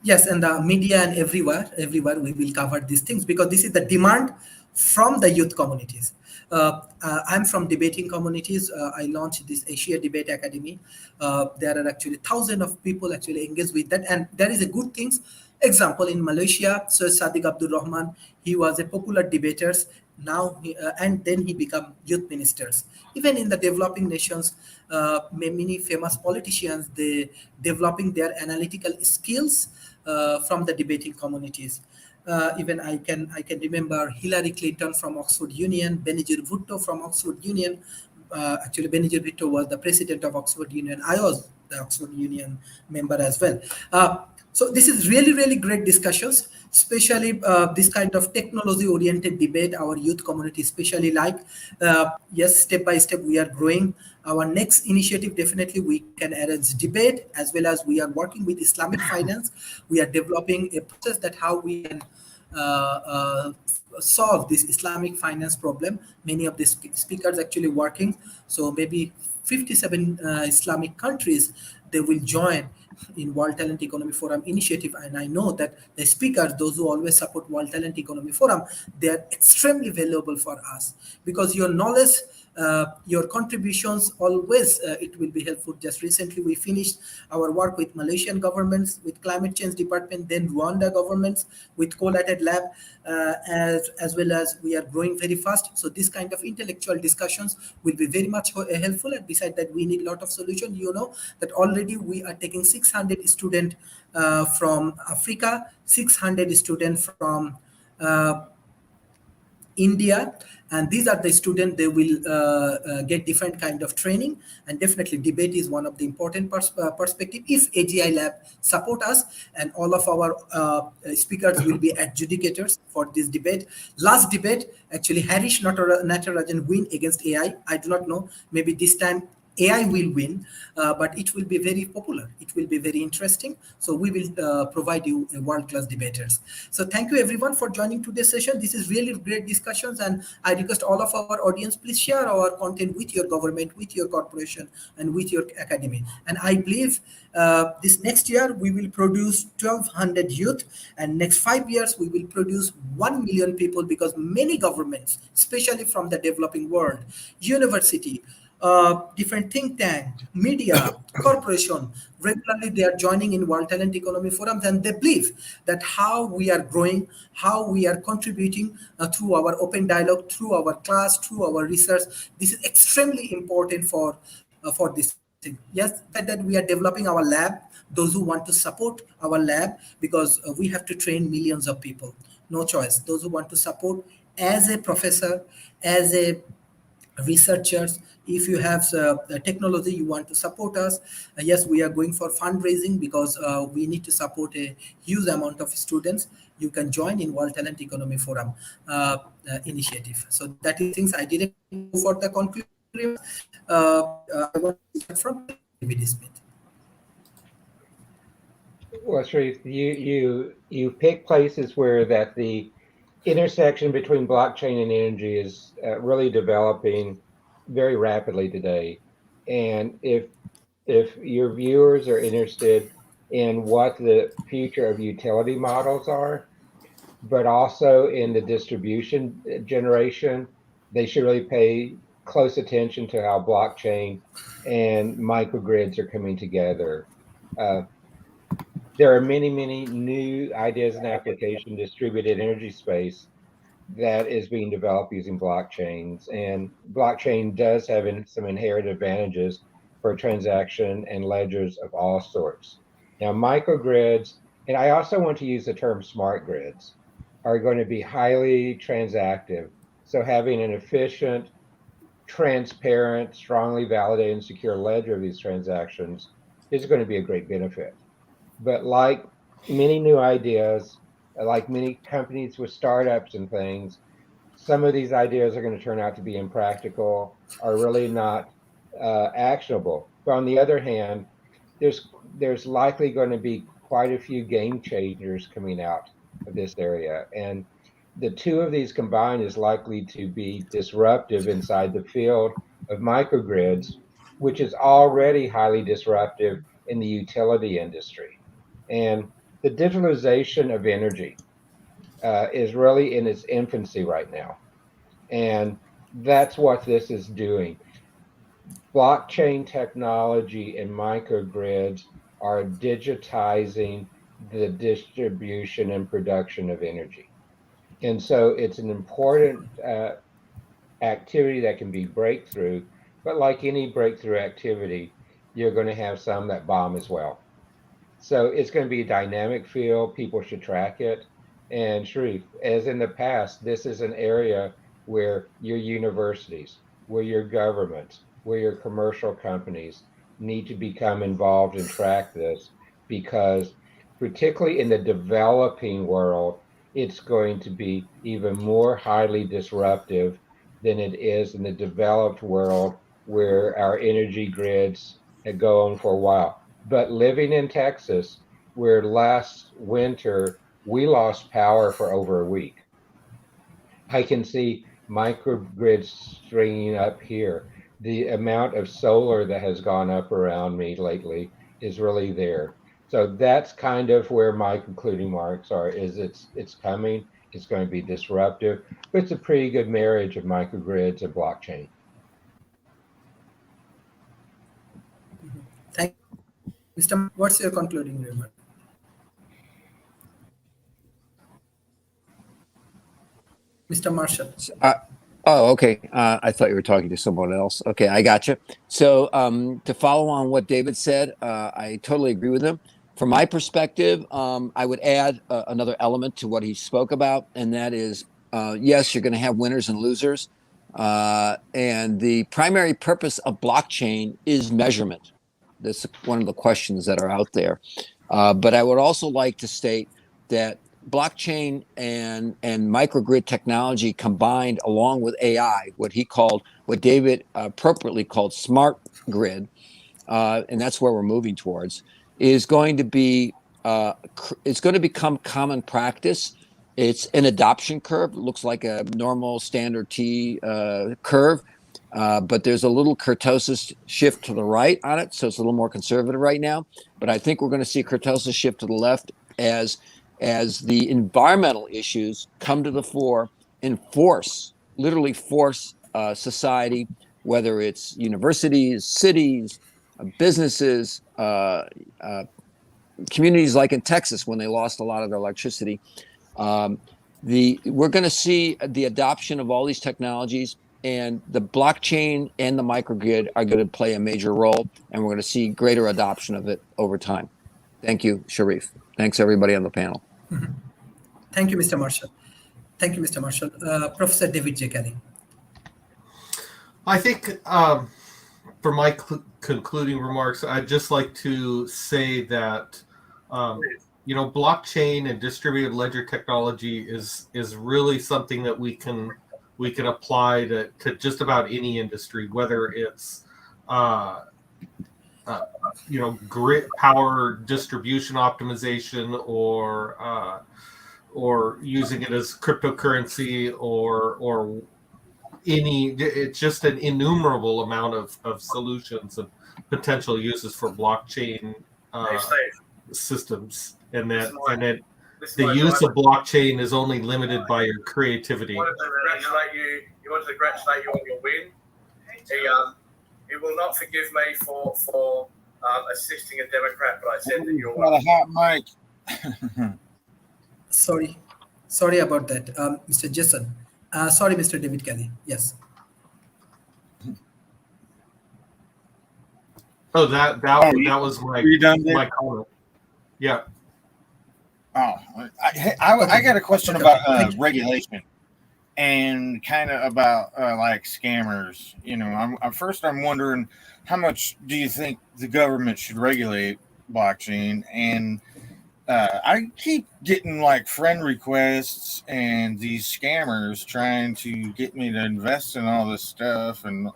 Yes, and the media and everywhere we will cover these things, because this is the demand from the youth communities. I'm from debating communities. I launched this Asia Debate Academy. There are actually thousands of people actually engaged with that, and there is a good things. Example in Malaysia, Sir Sadiq Abdul Rahman, he was a popular debater. Now and then he become youth ministers. Even in the developing nations, many famous politicians, they developing their analytical skills from the debating communities. Even I can remember Hillary Clinton from Oxford Union, Benazir Bhutto from Oxford Union. Actually, Benazir Bhutto was the president of Oxford Union. I was the Oxford Union member as well. So this is really, really great discussions, especially this kind of technology-oriented debate. Our youth community especially like. Yes, step by step we are growing. Our next initiative, definitely we can arrange debate, as well as we are working with Islamic finance. We are developing a process that how we can solve this Islamic finance problem. Many of the speakers actually working. So maybe 57 Islamic countries, they will join in World Talent Economy Forum initiative. And I know that the speakers, those who always support World Talent Economy Forum, they are extremely valuable for us, because your knowledge, your contributions always it will be helpful. Just recently we finished our work with Malaysian governments, with climate change department, then Rwanda governments with collated lab, as well as we are growing very fast. So this kind of intellectual discussions will be very much helpful. And besides that, we need a lot of solution. You know that already we are taking 600 students from Africa, 600 students from India, and these are the students. They will get different kind of training, and definitely debate is one of the important perspective. If AGI Lab support us, and all of our speakers will be adjudicators for this debate. Last debate, actually, Harish Natarajan win against AI. I do not know. Maybe this time AI will win, but it will be very popular. It will be very interesting. So we will provide you a world-class debaters. So thank you everyone for joining today's session. This is really great discussions, and I request all of our audience, please share our content with your government, with your corporation, and with your academy. And I believe this next year we will produce 1,200 youth, and next 5 years we will produce 1 million people, because many governments, especially from the developing world, university, different think tank, media, corporation, regularly they are joining in World Talent Economy Forums, and they believe that how we are growing, how we are contributing through our open dialogue, through our class, through our research. This is extremely important for this thing. Yes, that we are developing our lab, those who want to support our lab, because we have to train millions of people. No choice. Those who want to support as a professor, as a researchers, if you have the technology you want to support us, yes, we are going for fundraising, because we need to support a huge amount of students. You can join in World Talent Economy Forum initiative. So that is things I didn't go for the conclusion. I want to start from David Smith. Well, Sharif, you pick places where that the intersection between blockchain and energy is really developing very rapidly today. And if your viewers are interested in what the future of utility models are, but also in the distribution generation, they should really pay close attention to how blockchain and microgrids are coming together. There are many, many new ideas and application distributed energy space that is being developed using blockchains. And blockchain does have some inherent advantages for transaction and ledgers of all sorts. Now, microgrids, and I also want to use the term smart grids, are going to be highly transactive. So having an efficient, transparent, strongly validated, and secure ledger of these transactions is going to be a great benefit. But like many new ideas, like many companies with startups and things, some of these ideas are going to turn out to be impractical, are really not actionable. But on the other hand, there's likely going to be quite a few game changers coming out of this area. And the two of these combined is likely to be disruptive inside the field of microgrids, which is already highly disruptive in the utility industry. And the digitalization of energy is really in its infancy right now. And that's what this is doing. Blockchain technology and microgrids are digitizing the distribution and production of energy. And so it's an important activity that can be breakthrough, but like any breakthrough activity, you're going to have some that bomb as well. So it's going to be a dynamic field. People should track it. And Sharif, as in the past, this is an area where your universities, where your governments, where your commercial companies need to become involved and track this, because particularly in the developing world, it's going to be even more highly disruptive than it is in the developed world, where our energy grids have gone for a while. But living in Texas, where last winter we lost power for over a week, I can see microgrids stringing up here. The amount of solar that has gone up around me lately is really there. So that's kind of where my concluding marks are, is it's coming, it's going to be disruptive, but it's a pretty good marriage of microgrids and blockchain. Thank you. Mr. What's your concluding remark? Mr. Marshall. Oh, okay. I thought you were talking to someone else. Okay, I got you. So to follow on what David said, I totally agree with him. From my perspective, I would add another element to what he spoke about, and that is, yes, you're going to have winners and losers. And the primary purpose of blockchain is measurement. That's one of the questions that are out there. But I would also like to state that blockchain and microgrid technology combined along with AI, what David appropriately called smart grid, and that's where we're moving towards, is going to be it's going to become common practice. It's an adoption curve. It looks like a normal standard T curve, but there's a little kurtosis shift to the right on it, so it's a little more conservative right now. But I think we're going to see kurtosis shift to the left as the environmental issues come to the fore and literally force society, whether it's universities, cities, businesses, communities like in Texas when they lost a lot of their electricity. We're going to see the adoption of all these technologies, and the blockchain and the microgrid are going to play a major role, and we're going to see greater adoption of it over time. Thank you, Sharif. Thanks, everybody on the panel. Mm-hmm. Thank you, Mr. Marshall. Thank you, Mr. Marshall. Professor David J. Kelly. I think for my concluding remarks, I'd just like to say that blockchain and distributed ledger technology is really something that we can apply to just about any industry, whether it's grid power distribution optimization or using it as cryptocurrency or any. It's just an innumerable amount of solutions and potential uses for blockchain systems, and that the use of blockchain is only limited by your creativity. He wanted to congratulate you on your win. He will not forgive me for assisting a Democrat, but I said that you're got a hot mic. Sorry about that, Mr. Jason. Sorry, Mr. David Kelly. Yes. Oh, that was my comment. Yeah. Oh, I got a question about regulation and kind of about like scammers. I'm wondering, how much do you think the government should regulate blockchain? And I keep getting like friend requests and these scammers trying to get me to invest in all this stuff. And,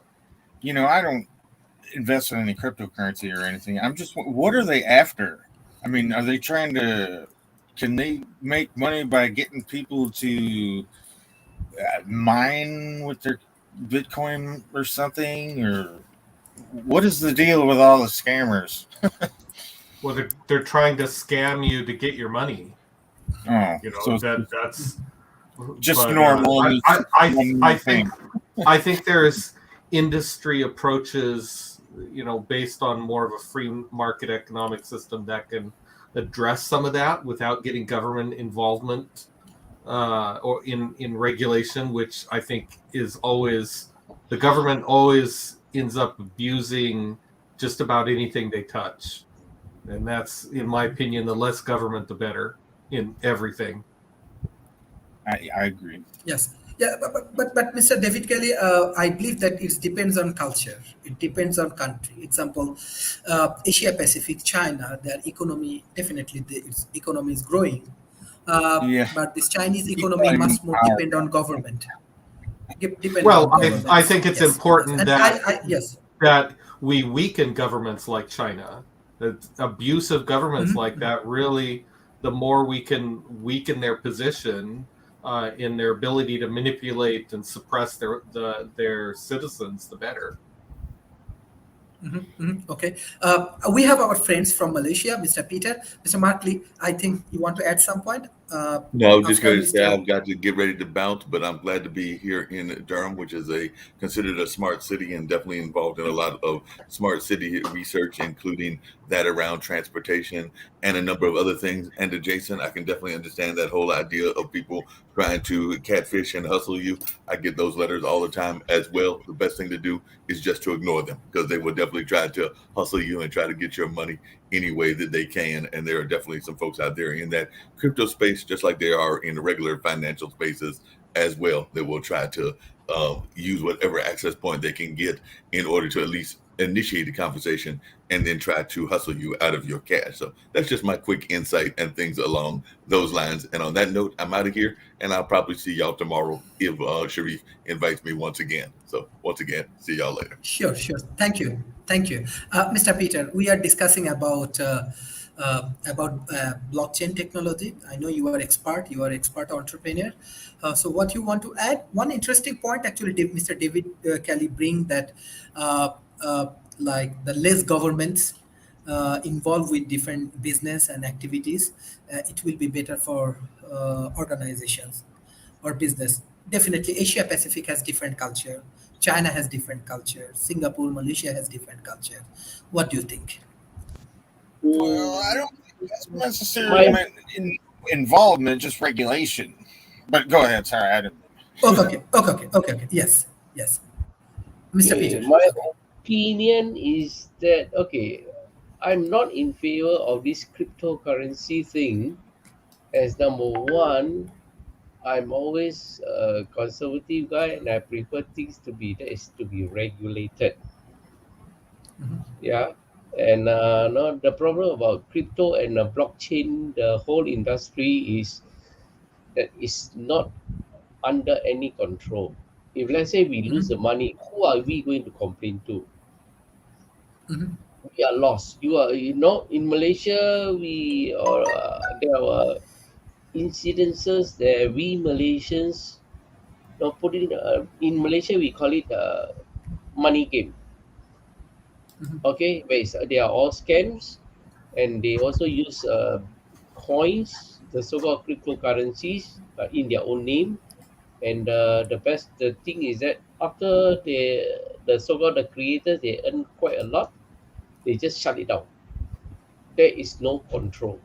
I don't invest in any cryptocurrency or anything. I'm just, what are they after? I mean, are they can they make money by getting people to mine with their Bitcoin or something? Or what is the deal with all the scammers? Well, they're trying to scam you to get your money. Oh, so that's just normal. I think there's industry approaches, based on more of a free market economic system that can address some of that without getting government involvement or in regulation, which I think is always, the government always ends up abusing just about anything they touch. And that's, in my opinion, the less government, the better in everything. I agree. Yes. Yeah, but Mr. David Kelly, I believe that it depends on culture. It depends on country. Example, Asia Pacific, China, their economy, definitely its economy is growing. But this Chinese economy must more depend on government. I think it's important that yes, that we weaken governments like China. That abusive governments like that, really, the more we can weaken their position in their ability to manipulate and suppress their citizens, the better. Okay. We have our friends from Malaysia, Mr. Peter. Mr. Markley, I think you want to add some point? No, I was just going to say I've got to get ready to bounce, but I'm glad to be here in Durham, which is considered a smart city and definitely involved in a lot of smart city research, including that around transportation and a number of other things. And adjacent, I can definitely understand that whole idea of people trying to catfish and hustle you. I get those letters all the time as well. The best thing to do is just to ignore them, because they will definitely try to hustle you and try to get your money any way that they can. And there are definitely some folks out there in that crypto space, just like they are in the regular financial spaces as well, that will try to use whatever access point they can get in order to at least initiate the conversation and then try to hustle you out of your cash. So that's just my quick insight and things along those lines. And on that note, I'm out of here, and I'll probably see y'all tomorrow if Sharif invites me once again. So once again, see y'all later. Sure. Thank you. Mr. Peter, we are discussing about blockchain technology. I know you are expert entrepreneur. So what you want to add? One interesting point, actually, Mr. David Kelly bring that like the less governments involved with different business and activities, it will be better for organizations or business. Definitely, Asia Pacific has different culture. China has different culture. Singapore, Malaysia has different culture. What do you think? Well, I don't think that's necessarily meant involvement, just regulation. But go ahead. Sorry, I didn't. Okay. Yes. Mr. Peter. My opinion is that, okay, I'm not in favor of this cryptocurrency thing. As number one, I'm always a conservative guy, and I prefer things to be regulated. Yeah, and no, the problem about crypto and blockchain, the whole industry is that it's not under any control. If let's say we lose the money, who are we going to complain to? We are lost. In Malaysia, there were incidences that we Malaysians, in Malaysia we call it money game. Okay, they are all scams, and they also use coins, the so-called cryptocurrencies, in their own name. And the thing is that after the so-called the creators, they earn quite a lot, they just shut it down. There is no control.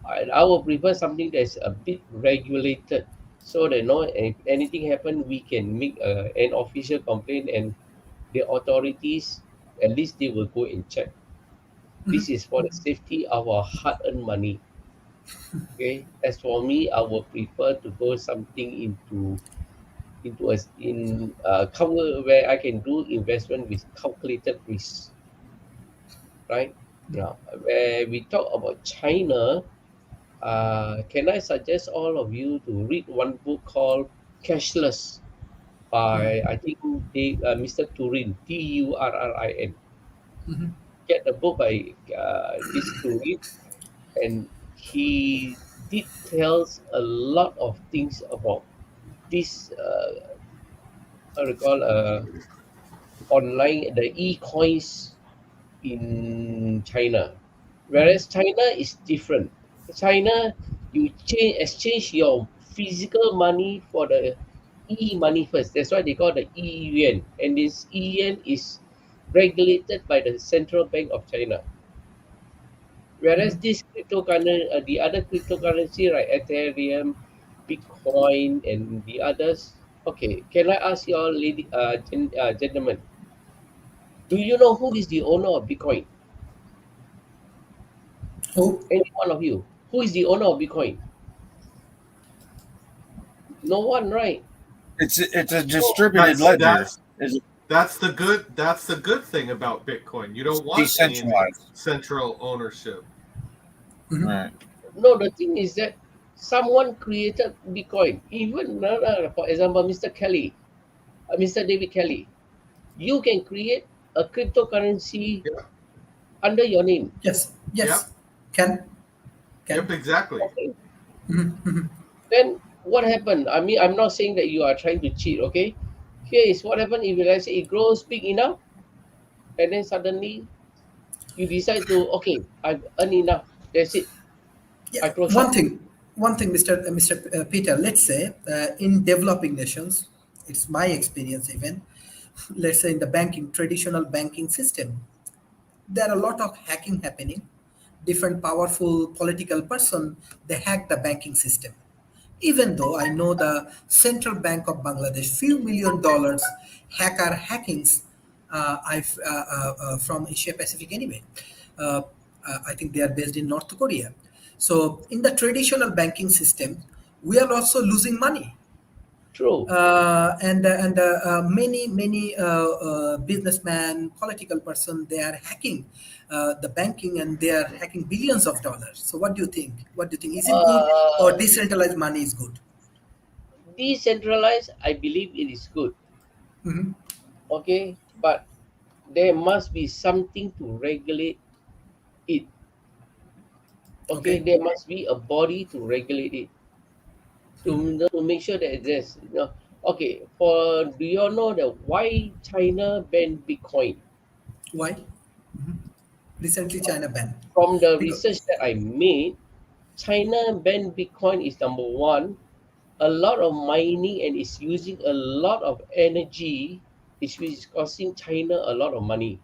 I will prefer something that's a bit regulated, so that if anything happen, we can make an official complaint, and the authorities, at least they will go and check. This is for the safety of our hard-earned money. Okay, as for me, I would prefer to go something into cover where I can do investment with calculated risk. Right? Yeah. Where we talk about China, can I suggest all of you to read one book called Cashless by I think Mr. Turin, Turrin. Get the book by this Turin, and he details a lot of things about this online, the e-coins in China. Whereas China is different. China, you exchange your physical money for the e-money first. That's why they call the e-yuan. And this e-yuan is regulated by the Central Bank of China. Whereas this cryptocurrency, the other cryptocurrency, right, Ethereum, Bitcoin, and the others. Okay, can I ask you all, gentlemen, do you know who is the owner of Bitcoin? Who? Any one of you? Who is the owner of Bitcoin? No one, right? It's a distributed ledger. That's the good thing about Bitcoin. You don't want Decentralized. central ownership. Right. No, the thing is that someone created Bitcoin. Even, for example, Mr. David Kelly, you can create a cryptocurrency under your name. Yes. Yep. Can. Yep, exactly. Okay. Then what happened? I mean, I'm not saying that you are trying to cheat, okay? Here is what happened if, let's say, it grows big enough, and then suddenly you decide to, okay, I've earned enough. That's it. Yeah. One thing, Mr. Peter. Let's say in developing nations, it's my experience even. Let's say in the traditional banking system, there are a lot of hacking happening. Different powerful political person, they hack the banking system. Even though I know the Central Bank of Bangladesh, few $1 million hackings from Asia Pacific anyway. I think they are based in North Korea. So in the traditional banking system, we are also losing money. True. And many businessmen, political person, they are hacking the banking, and they are hacking billions of dollars. So what do you think? What do you think? Is it good, or Uh, decentralized money is good? Decentralized, I believe it is good. Mhm. Okay, but there must be something to regulate it. Okay, Okay. there must be a body to regulate it, to make sure that there's, okay, for, do you all know that why China banned Bitcoin? Why? Recently, China banned. From the Because, research that I made, China banned Bitcoin is number one. A lot of mining and it's using a lot of energy, which is costing China a lot of money.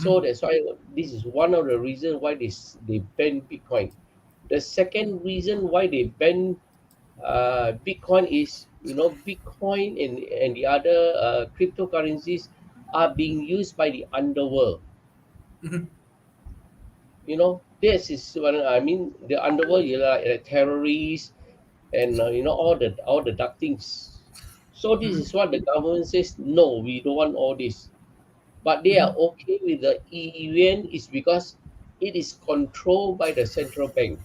So that's why this is one of the reasons why they ban Bitcoin. The second reason why they ban Bitcoin is, Bitcoin and the other cryptocurrencies are being used by the underworld. This is what I mean. The underworld, like terrorists and all the dark things. So this is what the government says. No, we don't want all this. But they are okay with the yuan is because it is controlled by the central bank.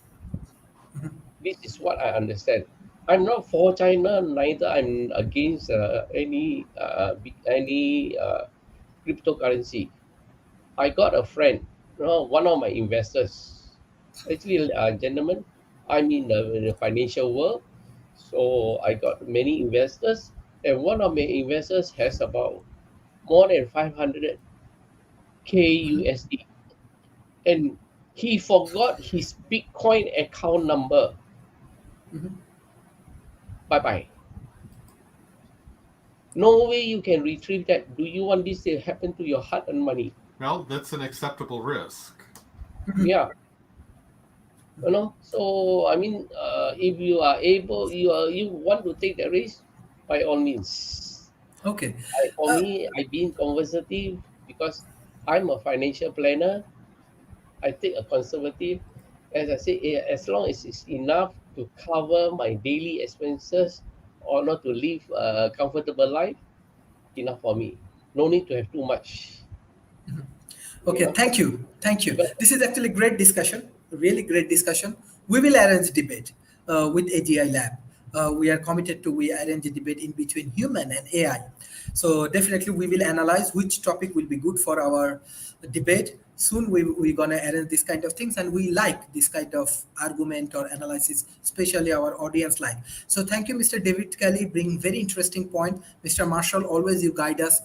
This is what I understand. I'm not for China, neither I'm against any cryptocurrency. I got a friend, one of my investors, actually a gentleman. I'm in the financial world, so I got many investors, and one of my investors has about more than 500K USD, and he forgot his Bitcoin account number. Bye bye. No way you can retrieve that. Do you want this to happen to your hard-earned money? Well, that's an acceptable risk. Yeah. So I mean, if you are able, you want to take the risk, by all means. okay. For me, I've been conservative because I'm a financial planner. I take a conservative, as I say, as long as it's enough to cover my daily expenses or not to live a comfortable life, enough for me. No need to have too much. You Okay, know, thank you. Thank you. because This is actually great discussion, really great discussion. We will arrange debate with AGI Lab. We are committed to we arrange a debate in between human and AI. So definitely we will analyze which topic will be good for our debate. Soon we're going to arrange this kind of things, and we like this kind of argument or analysis, especially our audience like. So thank you, Mr. David Kelly, bring very interesting point. Mr. Marshall, always you guide us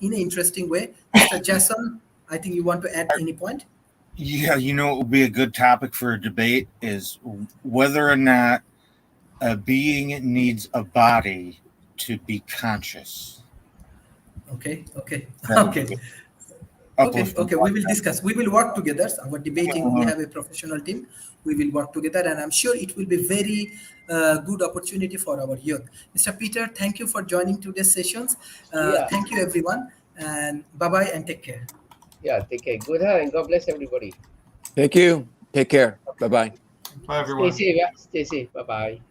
in an interesting way. Mr. Jason, I think you want to add any point? Yeah, it would be a good topic for a debate is whether or not a being needs a body to be conscious. Okay. That would Okay. be Okay, uplifting. we will discuss. We will work together. Our debating, we have a professional team. We will work together, and I'm sure it will be very good opportunity for our youth. Mr. Peter, thank you for joining today's sessions. yeah, Thank you, everyone, and bye bye and take care. yeah. Take care. Good health and God bless everybody. Thank you. Take care. Bye bye. Bye, Stay everyone. safe. Yeah. Stay safe. Bye bye.